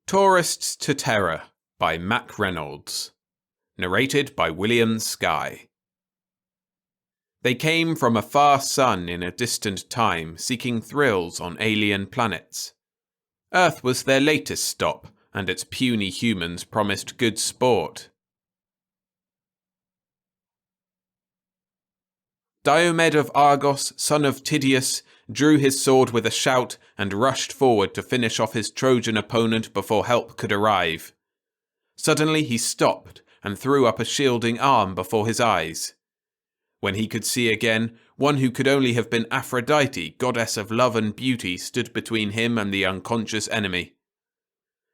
Tourists to Terra by Mack Reynolds. Narrated by William Skye. They came from a far sun in a distant time, seeking thrills on alien planets. Earth was their latest stop, and its puny humans promised good sport. Diomed of Argos, son of Tydeus, drew his sword with a shout and rushed forward to finish off his Trojan opponent before help could arrive. Suddenly he stopped and threw up a shielding arm before his eyes. When he could see again, one who could only have been Aphrodite, goddess of love and beauty, stood between him and the unconscious enemy.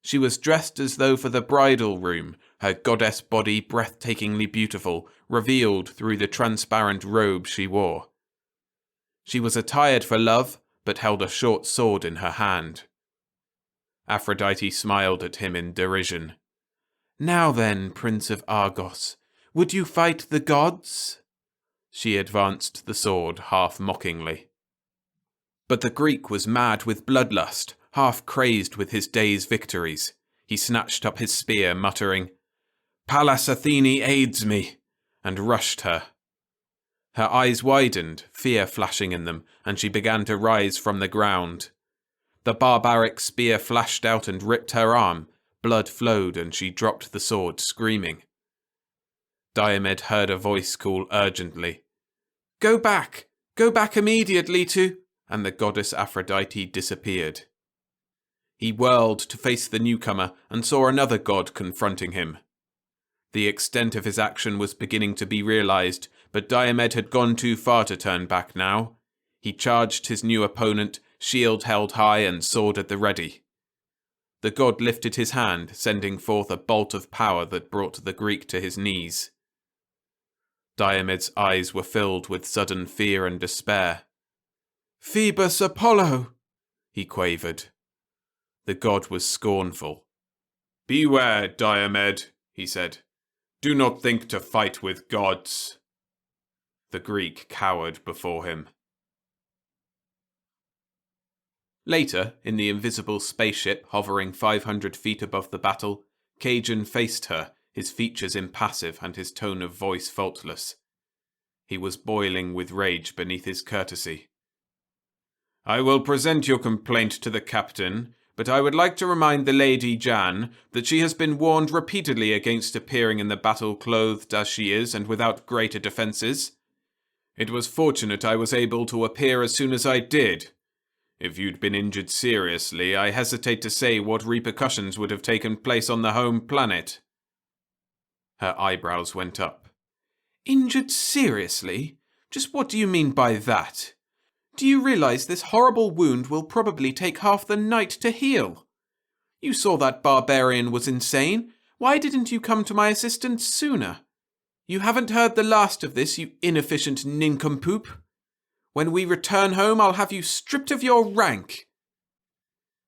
She was dressed as though for the bridal room, her goddess body breathtakingly beautiful, revealed through the transparent robe she wore. She was attired for love, but held a short sword in her hand. Aphrodite smiled at him in derision. "Now then, Prince of Argos, would you fight the gods?" She advanced the sword half-mockingly. But the Greek was mad with bloodlust, half-crazed with his day's victories. He snatched up his spear, muttering, "Pallas Athene aids me," and rushed her. Her eyes widened, fear flashing in them, and she began to rise from the ground. The barbaric spear flashed out and ripped her arm. Blood flowed, and she dropped the sword, screaming. Diomed heard a voice call urgently, Go back immediately to—" and the goddess Aphrodite disappeared. He whirled to face the newcomer and saw another god confronting him. The extent of his action was beginning to be realized, but Diomed had gone too far to turn back now. He charged his new opponent, shield held high and sword at the ready. The god lifted his hand, sending forth a bolt of power that brought the Greek to his knees. Diomed's eyes were filled with sudden fear and despair. "Phoebus Apollo," he quavered. The god was scornful. "Beware, Diomed," he said. "Do not think to fight with gods." The Greek cowered before him. Later, in the invisible spaceship hovering 500 feet above the battle, Cajun faced her, his features impassive and his tone of voice faultless. He was boiling with rage beneath his courtesy. "I will present your complaint to the captain, but I would like to remind the Lady Jan that she has been warned repeatedly against appearing in the battle clothed as she is and without greater defences. It was fortunate I was able to appear as soon as I did. If you'd been injured seriously, I hesitate to say what repercussions would have taken place on the home planet." Her eyebrows went up. "Injured seriously? Just what do you mean by that? Do you realize this horrible wound will probably take half the night to heal? You saw that barbarian was insane. Why didn't you come to my assistance sooner? You haven't heard the last of this, you inefficient nincompoop. When we return home, I'll have you stripped of your rank."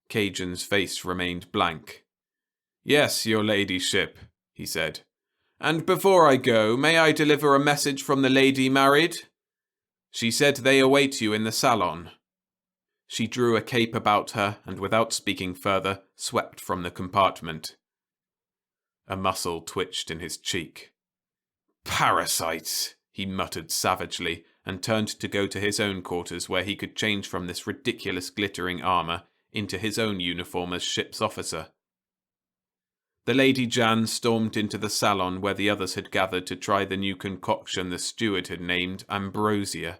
Cajun's face remained blank. "Yes, your ladyship," he said. "And before I go, may I deliver a message from the lady married? She said they await you in the salon." She drew a cape about her and, without speaking further, swept from the compartment. A muscle twitched in his cheek. "Parasites!" he muttered savagely, and turned to go to his own quarters where he could change from this ridiculous glittering armour into his own uniform as ship's officer. The Lady Jan stormed into the salon where the others had gathered to try the new concoction the steward had named Ambrosia.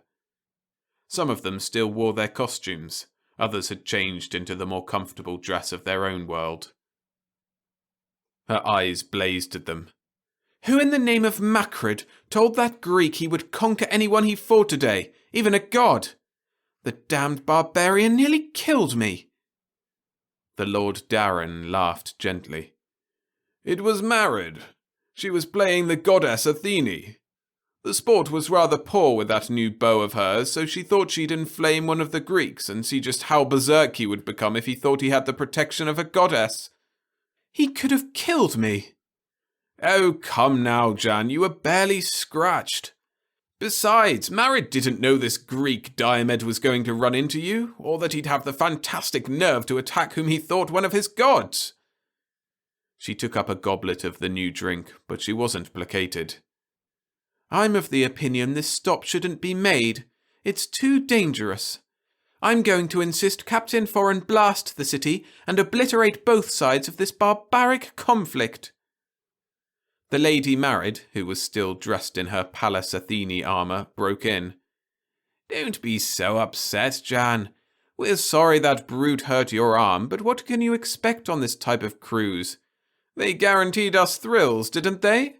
Some of them still wore their costumes, others had changed into the more comfortable dress of their own world. Her eyes blazed at them. "Who in the name of Macred told that Greek he would conquer anyone he fought today, even a god? The damned barbarian nearly killed me." The Lord Darren laughed gently. "It was married. She was playing the goddess Athene. The sport was rather poor with that new bow of hers, so she thought she'd inflame one of the Greeks and see just how berserk he would become if he thought he had the protection of a goddess." "He could have killed me." "Oh, come now, Jan, you were barely scratched. Besides, Marid didn't know this Greek Diomed was going to run into you, or that he'd have the fantastic nerve to attack whom he thought one of his gods. She took up a goblet of the new drink, but she wasn't placated. "I'm of the opinion this stop shouldn't be made. It's too dangerous. I'm going to insist Captain Foreign blast the city and obliterate both sides of this barbaric conflict." The lady married, who was still dressed in her Pallas Athene armour, broke in. "Don't be so upset, Jan. We're sorry that brute hurt your arm, but what can you expect on this type of cruise? They guaranteed us thrills, didn't they?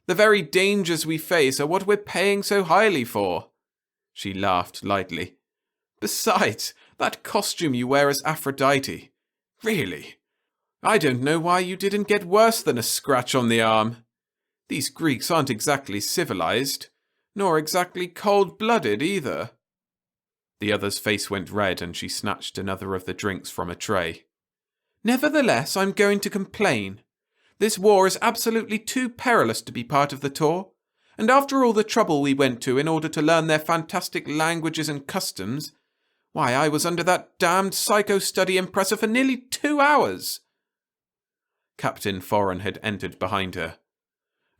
The very dangers we face are what we're paying so highly for." She laughed lightly. "Besides, that costume you wear as Aphrodite. Really, I don't know why you didn't get worse than a scratch on the arm. These Greeks aren't exactly civilized, nor exactly cold-blooded either." The other's face went red and she snatched another of the drinks from a tray. "Nevertheless, I'm going to complain. This war is absolutely too perilous to be part of the tour, and after all the trouble we went to in order to learn their fantastic languages and customs, why, I was under that damned psycho-study impressor for nearly 2 hours." Captain Foreign had entered behind her.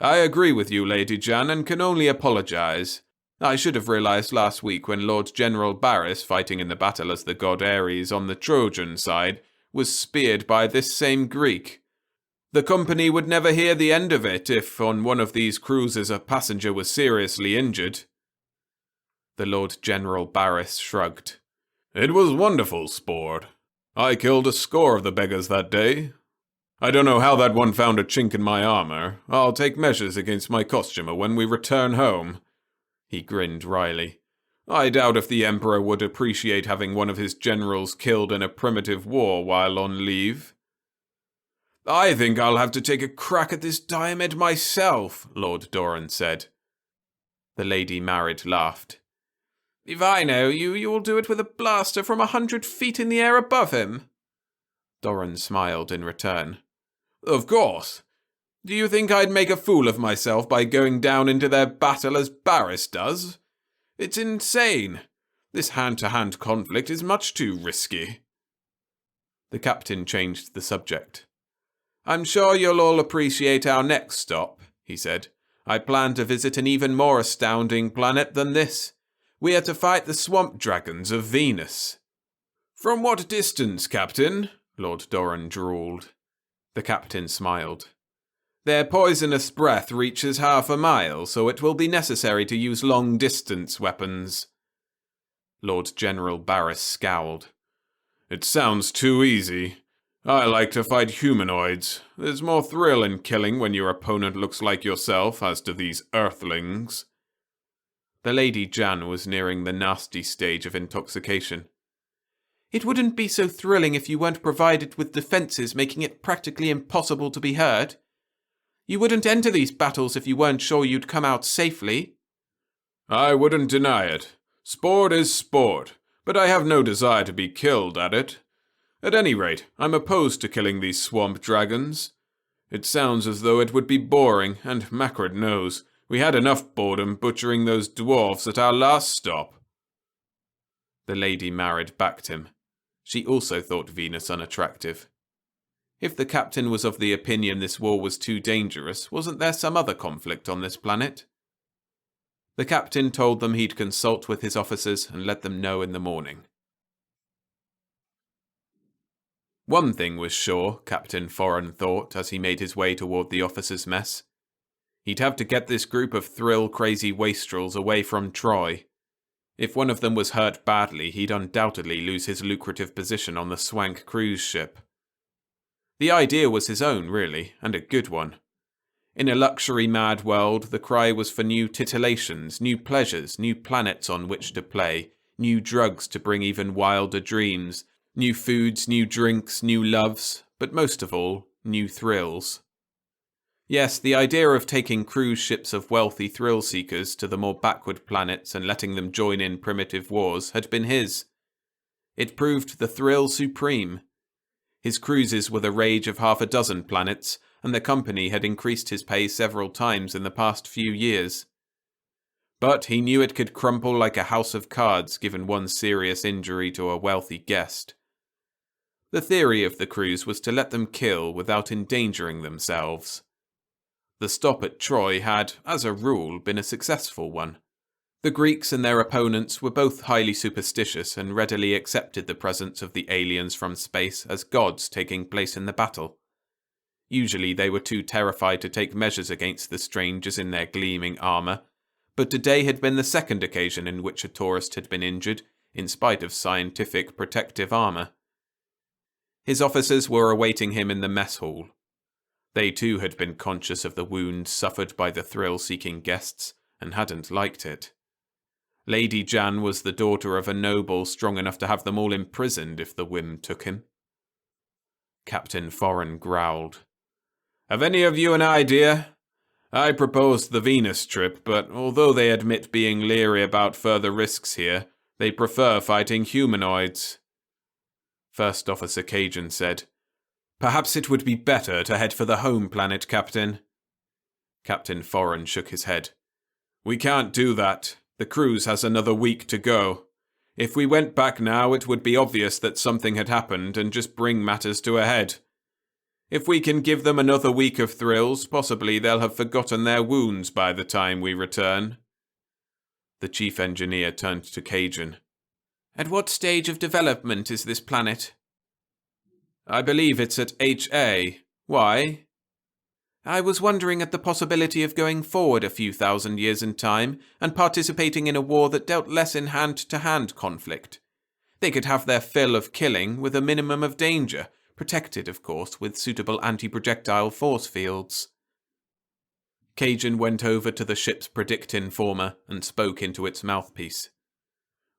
"I agree with you, Lady Jan, and can only apologize. I should have realized last week when Lord General Baris, fighting in the battle as the god Ares on the Trojan side, was speared by this same Greek. The company would never hear the end of it if on one of these cruises a passenger was seriously injured." The Lord General Baris shrugged. "It was wonderful sport. I killed a score of the beggars that day. I don't know how that one found a chink in my armor. I'll take measures against my costumer when we return home." He grinned wryly. "I doubt if the Emperor would appreciate having one of his generals killed in a primitive war while on leave." "I think I'll have to take a crack at this Diomed myself," Lord Doran said. The lady married laughed. "If I know you, you'll do it with a blaster from 100 feet in the air above him." Doran smiled in return. "Of course. Do you think I'd make a fool of myself by going down into their battle as Baris does? It's insane. This hand-to-hand conflict is much too risky." The captain changed the subject. "I'm sure you'll all appreciate our next stop," he said. "I plan to visit an even more astounding planet than this. We are to fight the swamp dragons of Venus." "From what distance, Captain?" Lord Doran drawled. The captain smiled. "Their poisonous breath reaches 1/2 a mile, so it will be necessary to use long-distance weapons." Lord General Baris scowled. "It sounds too easy. I like to fight humanoids. There's more thrill in killing when your opponent looks like yourself as to these earthlings." The Lady Jan was nearing the nasty stage of intoxication. "It wouldn't be so thrilling if you weren't provided with defenses making it practically impossible to be hurt. You wouldn't enter these battles if you weren't sure you'd come out safely." "I wouldn't deny it. Sport is sport, but I have no desire to be killed at it. At any rate, I'm opposed to killing these swamp dragons. It sounds as though it would be boring, and Macred knows. We had enough boredom butchering those dwarfs at our last stop." The lady married backed him. She also thought Venus unattractive. If the captain was of the opinion this war was too dangerous, wasn't there some other conflict on this planet? The captain told them he'd consult with his officers and let them know in the morning. One thing was sure, Captain Foreign thought as he made his way toward the officers' mess. He'd have to get this group of thrill-crazy wastrels away from Troy. If one of them was hurt badly, he'd undoubtedly lose his lucrative position on the swank cruise ship. The idea was his own, really, and a good one. In a luxury-mad world, the cry was for new titillations, new pleasures, new planets on which to play, new drugs to bring even wilder dreams, new foods, new drinks, new loves, but most of all, new thrills. Yes, the idea of taking cruise ships of wealthy thrill-seekers to the more backward planets and letting them join in primitive wars had been his. It proved the thrill supreme. His cruises were the rage of 6 planets, and the company had increased his pay several times in the past few years. But he knew it could crumple like a house of cards given one serious injury to a wealthy guest. The theory of the cruise was to let them kill without endangering themselves. The stop at Troy had, as a rule, been a successful one. The Greeks and their opponents were both highly superstitious and readily accepted the presence of the aliens from space as gods taking place in the battle. Usually they were too terrified to take measures against the strangers in their gleaming armor, but today had been the second occasion in which a tourist had been injured, in spite of scientific protective armor. His officers were awaiting him in the mess hall. They too had been conscious of the wounds suffered by the thrill-seeking guests, and hadn't liked it. Lady Jan was the daughter of a noble strong enough to have them all imprisoned if the whim took him. Captain Foreign growled. "Have any of you an idea? I proposed the Venus trip, but although they admit being leery about further risks here, they prefer fighting humanoids." First Officer Cajun said, "Perhaps it would be better to head for the home planet, Captain." Captain Foreign shook his head. "We can't do that. The cruise has another week to go. If we went back now, it would be obvious that something had happened and just bring matters to a head. If we can give them another week of thrills, possibly they'll have forgotten their wounds by the time we return." The chief engineer turned to Cajun. "At what stage of development is this planet?" "I believe it's at HA. Why?" "I was wondering at the possibility of going forward a few thousand years in time and participating in a war that dealt less in hand-to-hand conflict. They could have their fill of killing with a minimum of danger, protected, of course, with suitable anti-projectile force fields." Cajun went over to the ship's predict informer and spoke into its mouthpiece.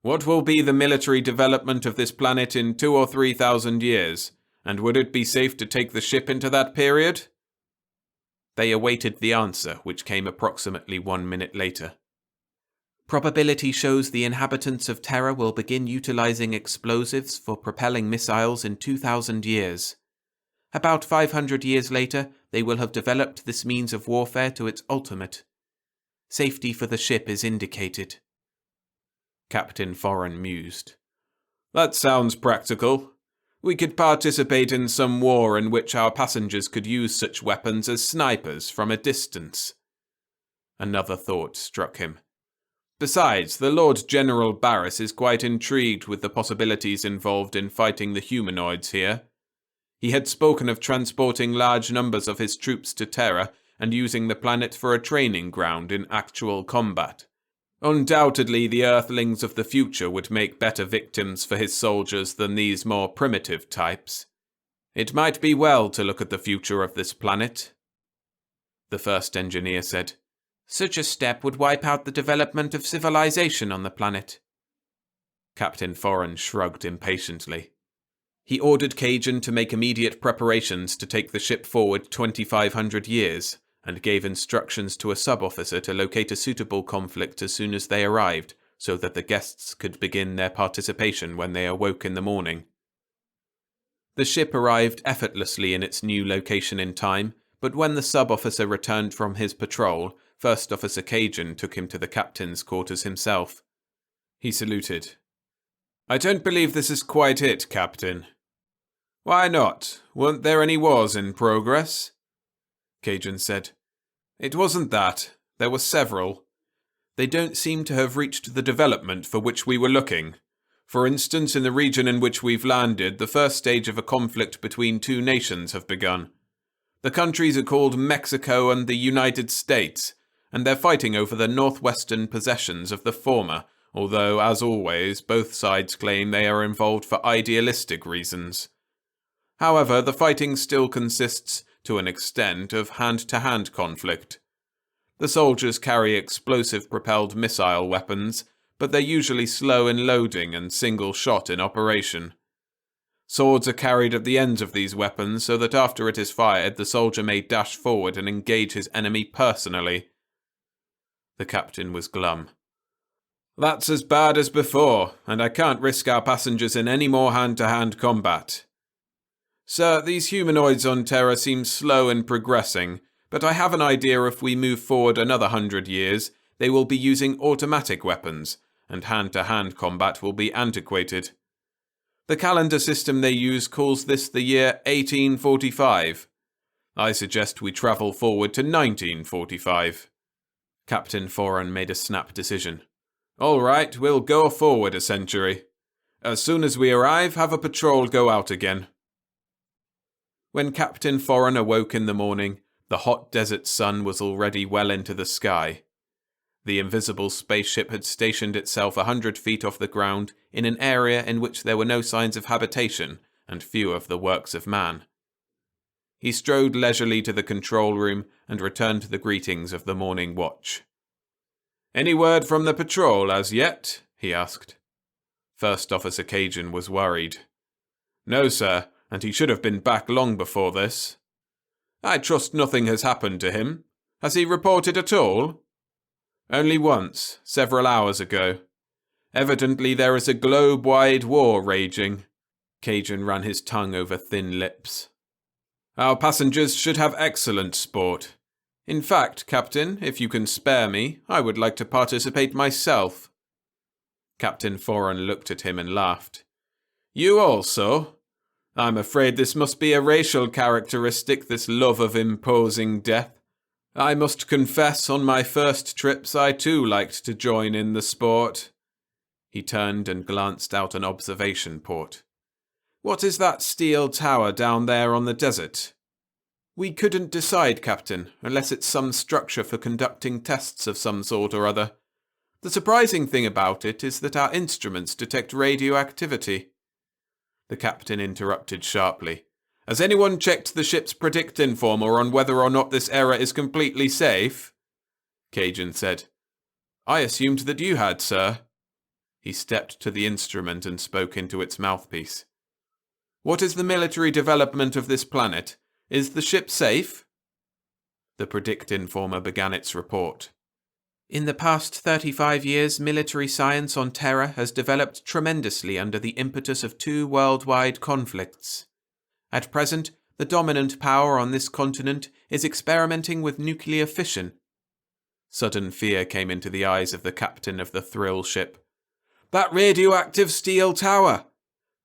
"What will be the military development of this planet in 2,000 or 3,000 years, and would it be safe to take the ship into that period?" They awaited the answer, which came approximately 1 minute later. "Probability shows the inhabitants of Terra will begin utilizing explosives for propelling missiles in 2,000 years. About 500 years later, they will have developed this means of warfare to its ultimate. Safety for the ship is indicated." Captain Foreign mused. "That sounds practical. We could participate in some war in which our passengers could use such weapons as snipers from a distance." Another thought struck him. Besides, the Lord General Baris is quite intrigued with the possibilities involved in fighting the humanoids here. He had spoken of transporting large numbers of his troops to Terra and using the planet for a training ground in actual combat. Undoubtedly, the Earthlings of the future would make better victims for his soldiers than these more primitive types. It might be well to look at the future of this planet. The first engineer said, "Such a step would wipe out the development of civilization on the planet." Captain Foreign shrugged impatiently. He ordered Cajun to make immediate preparations to take the ship forward 2,500 years, and gave instructions to a sub-officer to locate a suitable conflict as soon as they arrived, so that the guests could begin their participation when they awoke in the morning. The ship arrived effortlessly in its new location in time, but when the sub-officer returned from his patrol, First Officer Cajun took him to the captain's quarters himself. He saluted. "I don't believe this is quite it, Captain." "Why not? Weren't there any wars in progress?" Cajun said. "It wasn't that. There were several. They don't seem to have reached the development for which we were looking. For instance, in the region in which we've landed, the first stage of a conflict between two nations have begun. The countries are called Mexico and the United States, and they're fighting over the northwestern possessions of the former, although, as always, both sides claim they are involved for idealistic reasons. However, the fighting still consists, to an extent, of hand-to-hand conflict. The soldiers carry explosive-propelled missile weapons, but they're usually slow in loading and single-shot in operation. Swords are carried at the ends of these weapons so that after it is fired, the soldier may dash forward and engage his enemy personally." The captain was glum. "That's as bad as before, and I can't risk our passengers in any more hand-to-hand combat. Sir, these humanoids on Terra seem slow in progressing, but I have an idea if we move forward another 100 years, they will be using automatic weapons, and hand-to-hand combat will be antiquated. The calendar system they use calls this the year 1845. I suggest we travel forward to 1945. Captain Foran made a snap decision. All right, we'll go forward a century. As soon as we arrive, have a patrol go out again. When Captain Foran awoke in the morning, the hot desert sun was already well into the sky. The invisible spaceship had stationed itself 100 feet off the ground in an area in which there were no signs of habitation and few of the works of man. He strode leisurely to the control room and returned the greetings of the morning watch. "Any word from the patrol as yet?" he asked. First Officer Cajun was worried. "No, sir, and he should have been back long before this." "I trust nothing has happened to him. Has he reported at all?" "Only once, several hours ago. Evidently there is a globe-wide war raging." Cajun ran his tongue over thin lips. "Our passengers should have excellent sport. In fact, Captain, if you can spare me, I would like to participate myself." Captain Foran looked at him and laughed. "You also? I'm afraid this must be a racial characteristic, this love of imposing death. I must confess, on my first trips I too liked to join in the sport." He turned and glanced out an observation port. "What is that steel tower down there on the desert?" "We couldn't decide, Captain, unless it's some structure for conducting tests of some sort or other. The surprising thing about it is that our instruments detect radioactivity." The captain interrupted sharply. "Has anyone checked the ship's predict informer on whether or not this error is completely safe?" Cajun said. "I assumed that you had, sir." He stepped to the instrument and spoke into its mouthpiece. "What is the military development of this planet? Is the ship safe?" The predict informer began its report. "In the past 35 years, military science on Terra has developed tremendously under the impetus of 2 worldwide conflicts. At present, the dominant power on this continent is experimenting with nuclear fission." Sudden fear came into the eyes of the captain of the thrill ship. "That radioactive steel tower!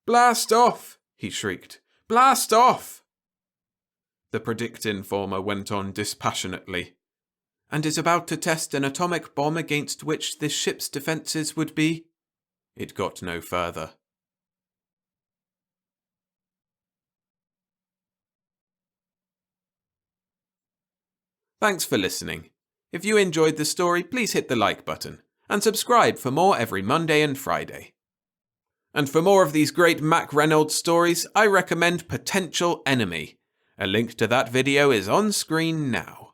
Blast off!" he shrieked. "Blast off!" The predict informer went on dispassionately. "And is about to test an atomic bomb against which this ship's defenses would be?" It got no further. Thanks for listening. If you enjoyed the story, please hit the like button and subscribe for more every Monday and Friday. And for more of these great Mack Reynolds stories, I recommend Potential Enemy. A link to that video is on screen now.